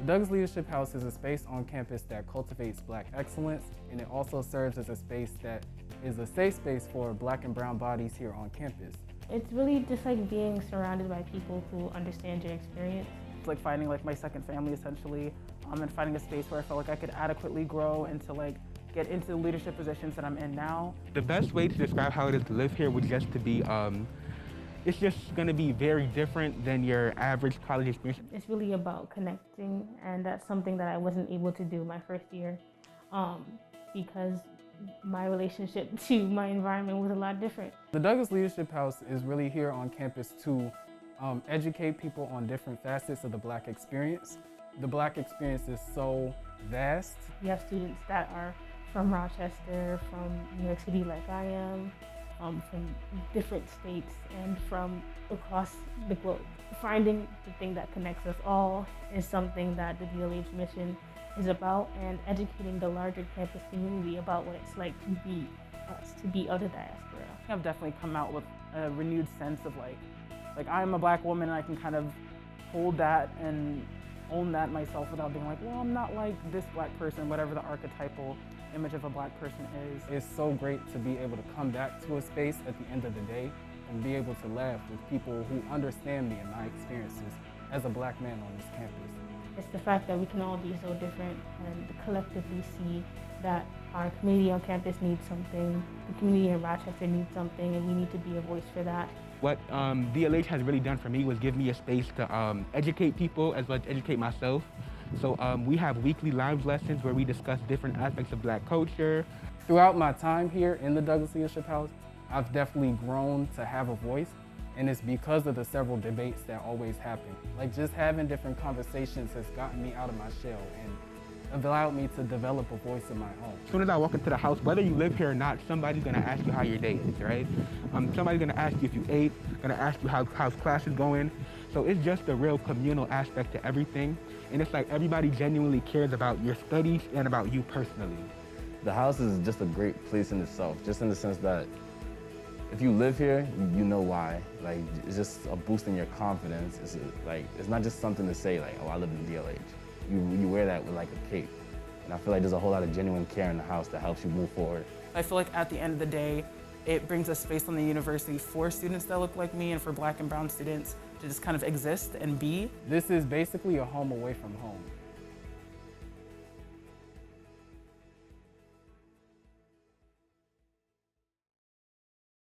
The Douglas Leadership House is a space on campus that cultivates Black excellence, and it also serves as a space that is a safe space for Black and brown bodies here on campus. It's really just like being surrounded by people who understand your experience. It's like finding like my second family essentially, and finding a space where I felt like I could adequately grow and to like get into the leadership positions that I'm in now. The best way to describe how it is to live here would just to be, it's just gonna be very different than your average college experience. It's really about connecting, and that's something that I wasn't able to do my first year because my relationship to my environment was a lot different. The Douglas Leadership House is really here on campus to educate people on different facets of the Black experience. The Black experience is so vast. You have students that are from Rochester, from New York City like I am, from different states and from across the globe. Finding the thing that connects us all is something that the DLH mission is about, and educating the larger campus community about what it's like to be us, to be of the diaspora. I've definitely come out with a renewed sense of like I'm a Black woman and I can kind of hold that and own that myself without being like, well, I'm not like this Black person, whatever the archetypal image of a Black person is. It's so great to be able to come back to a space at the end of the day and be able to laugh with people who understand me and my experiences as a Black man on this campus. It's the fact that we can all be so different and collectively see that our community on campus needs something, the community in Rochester needs something, and we need to be a voice for that. What DLH has really done for me was give me a space to educate people as well as educate myself. So we have weekly live lessons where we discuss different aspects of Black culture. Throughout my time here in the Douglas Leadership House, I've definitely grown to have a voice, and it's because of the several debates that always happen. Like just having different conversations has gotten me out of my shell and allowed me to develop a voice of my own. As soon as I walk into the house, whether you live here or not, somebody's gonna ask you how your day is, right? Somebody's gonna ask you if you ate, gonna ask you how's class is going. So it's just a real communal aspect to everything. And it's like everybody genuinely cares about your studies and about you personally. The house is just a great place in itself, just in the sense that if you live here, you know why. Like, it's just a boost in your confidence. It's not just something to say like, oh, I live in DLH. You wear that with like a cape. And I feel like there's a whole lot of genuine care in the house that helps you move forward. I feel like at the end of the day, it brings a space on the university for students that look like me and for Black and brown students to just kind of exist and be. This is basically a home away from home.